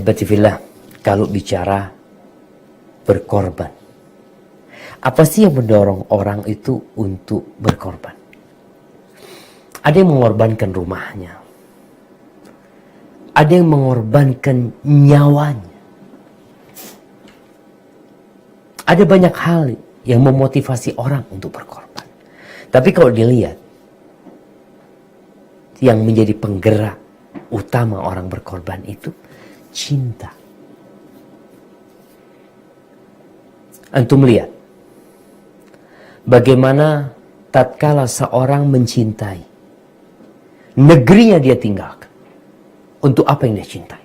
Ahibati fillah, kalau bicara berkorban, apa sih yang mendorong orang itu untuk berkorban? Ada yang mengorbankan rumahnya, ada yang mengorbankan nyawanya. Ada banyak hal yang memotivasi orang untuk berkorban. Tapi kalau dilihat, yang menjadi penggerak utama orang berkorban itu cinta. Antum lihat bagaimana tatkala seorang mencintai, negerinya dia tinggalkan. Untuk apa yang dia cintai?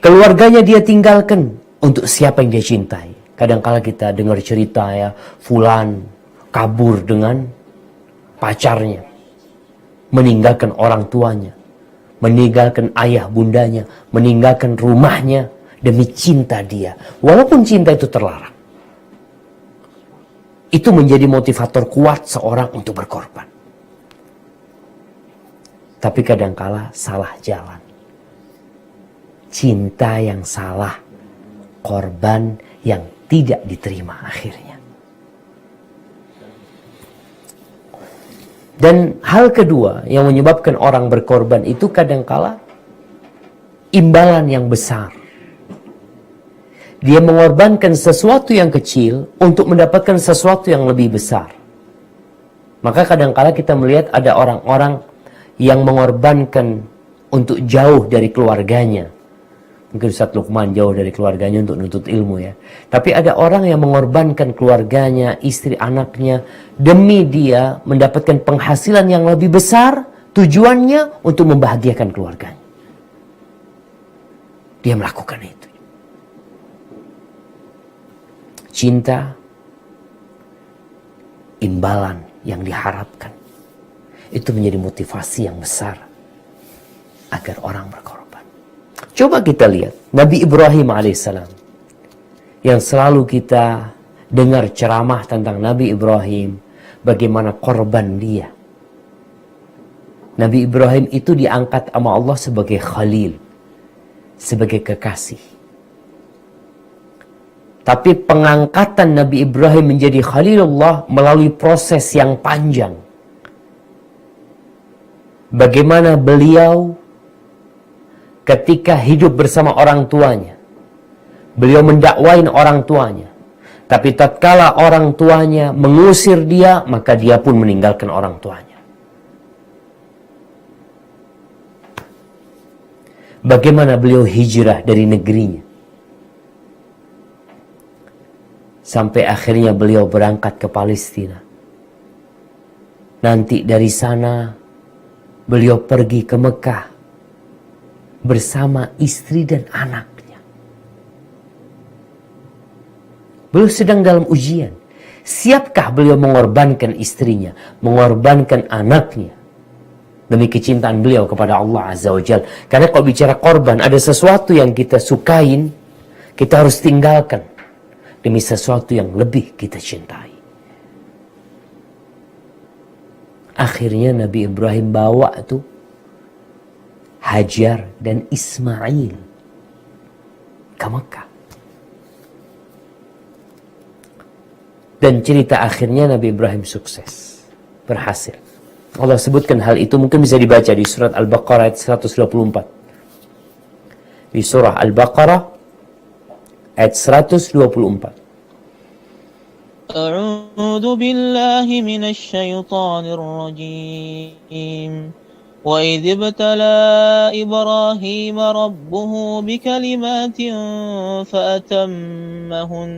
Keluarganya dia tinggalkan. Untuk siapa yang dia cintai? Kadangkala kita dengar cerita ya, fulan kabur dengan pacarnya, meninggalkan orang tuanya, meninggalkan ayah bundanya, meninggalkan rumahnya demi cinta dia. Walaupun cinta itu terlarang, itu menjadi motivator kuat seorang untuk berkorban. Tapi kadangkala salah jalan. Cinta yang salah, korban yang tidak diterima akhirnya. Dan hal kedua yang menyebabkan orang berkorban itu kadangkala imbalan yang besar. Dia mengorbankan sesuatu yang kecil untuk mendapatkan sesuatu yang lebih besar. Maka kadangkala kita melihat ada orang-orang yang mengorbankan untuk jauh dari keluarganya. Mungkin Ustaz Luqman jauh dari keluarganya untuk menuntut ilmu ya. Tapi ada orang yang mengorbankan keluarganya, istri, anaknya, demi dia mendapatkan penghasilan yang lebih besar, tujuannya untuk membahagiakan keluarganya. Dia melakukan itu. Cinta, imbalan yang diharapkan, itu menjadi motivasi yang besar agar orang berkorban. Coba kita lihat Nabi Ibrahim alaihissalam, yang selalu kita dengar ceramah tentang Nabi Ibrahim, bagaimana korban dia. Nabi Ibrahim itu diangkat sama Allah sebagai Khalil, sebagai kekasih. Tapi pengangkatan Nabi Ibrahim menjadi Khalilullah melalui proses yang panjang. Bagaimana beliau ketika hidup bersama orang tuanya, beliau mendakwain orang tuanya. Tapi tatkala orang tuanya mengusir dia, maka dia pun meninggalkan orang tuanya. Bagaimana beliau hijrah dari negerinya, sampai akhirnya beliau berangkat ke Palestina. Nanti dari sana beliau pergi ke Mekah bersama istri dan anaknya. Beliau sedang dalam ujian. Siapkah beliau mengorbankan istrinya, mengorbankan anaknya demi kecintaan beliau kepada Allah Azza wa Jalla? Karena kalau bicara korban, ada sesuatu yang kita sukain, kita harus tinggalkan demi sesuatu yang lebih kita cintai. Akhirnya Nabi Ibrahim bawa tuh Hajar dan Ismail ke Mekah. Dan cerita akhirnya Nabi Ibrahim sukses, berhasil. Allah sebutkan hal itu, mungkin bisa dibaca di surat Al-Baqarah ayat 124. Di surah Al-Baqarah ayat 124. A'udzu billahi minasy syaithanir rajim. Wa idh ibtala Ibrahim rabbuhu bikalimatin fa'atammahun.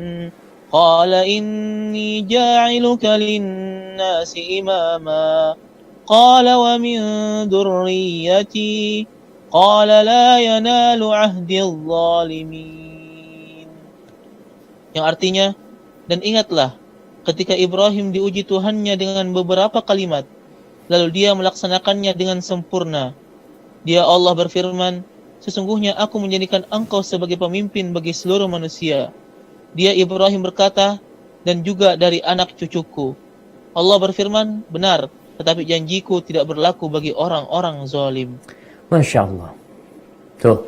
Qala inni ja'iluka lin-nasi imama. Qala wa min dhurriyyati. Qala la yanalu 'ahdiz zalimin. Yang artinya, dan ingatlah ketika Ibrahim diuji Tuhannya dengan beberapa kalimat, lalu dia melaksanakannya dengan sempurna. Dia Allah berfirman, sesungguhnya aku menjadikan engkau sebagai pemimpin bagi seluruh manusia. Dia Ibrahim berkata, dan juga dari anak cucuku. Allah berfirman, benar, tetapi janjiku tidak berlaku bagi orang-orang zalim. Masya Allah. Tuh.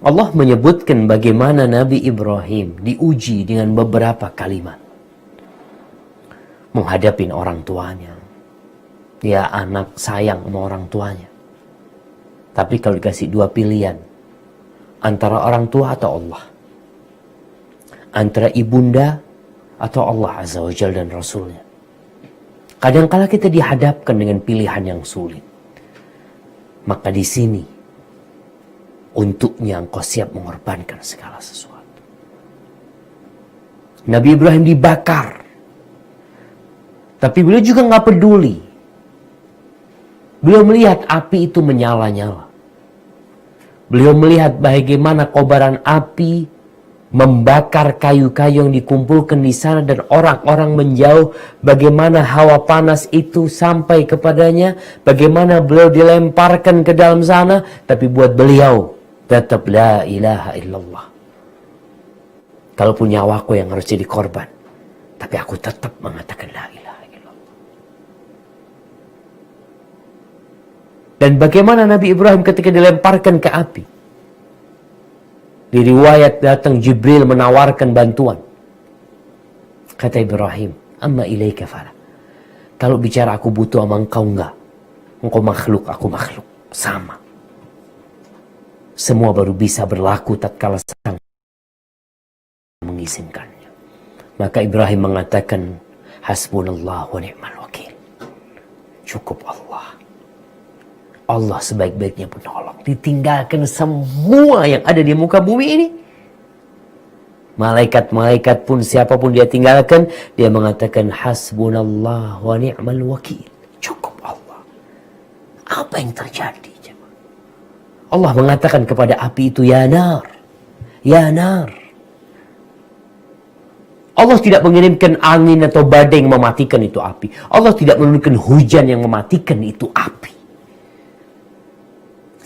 Allah menyebutkan bagaimana Nabi Ibrahim diuji dengan beberapa kalimat. Menghadapi orang tuanya. Dia anak sayang sama orang tuanya. Tapi kalau dikasih dua pilihan, antara orang tua atau Allah, antara ibunda atau Allah Azza wa Jalla dan Rasulnya, kadangkala kita dihadapkan dengan pilihan yang sulit. Maka di sini, untuknya engkau siap mengorbankan segala sesuatu. Nabi Ibrahim dibakar, tapi beliau juga nggak peduli. Beliau melihat api itu menyala-nyala. Beliau melihat bagaimana kobaran api membakar kayu-kayu yang dikumpulkan di sana dan orang-orang menjauh. Bagaimana hawa panas itu sampai kepadanya. Bagaimana beliau dilemparkan ke dalam sana. Tapi buat beliau tetap la ilaha illallah. Kalaupun nyawaku yang harus jadi korban, tapi aku tetap mengatakan la ilaha illallah. Dan bagaimana Nabi Ibrahim ketika dilemparkan ke api. Di riwayat datang Jibril menawarkan bantuan. Kata Ibrahim, amma ilaika fala. Kalau bicara aku butuh sama engkau enggak. Engkau makhluk, aku makhluk. Sama. Semua baru bisa berlaku tatkala sang mengizinkannya. Maka Ibrahim mengatakan, hasbunallah wa ni'mal wakil. Cukup Allah. Allah sebaik-baiknya penolong. Ditinggalkan semua yang ada di muka bumi ini. Malaikat-malaikat pun, siapapun dia tinggalkan, dia mengatakan hasbunallah wa ni'mal wakil. Cukup Allah. Apa yang terjadi? Allah mengatakan kepada api itu, ya nar, ya nar. Allah tidak mengirimkan angin atau badai yang mematikan itu api. Allah tidak menurunkan hujan yang mematikan itu api.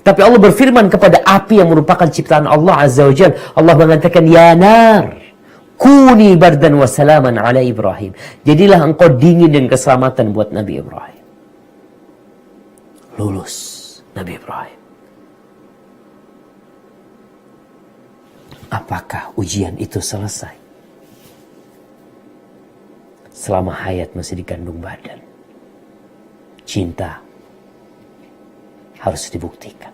Tapi Allah berfirman kepada api yang merupakan ciptaan Allah Azza wa Jalla. Allah mengatakan, ya nar, kuni bardan wa salaman ala Ibrahim. Jadilah engkau dingin dan keselamatan buat Nabi Ibrahim. Lulus Nabi Ibrahim. Apakah ujian itu selesai? Selama hayat masih dikandung badan, cinta harus dibuktikan.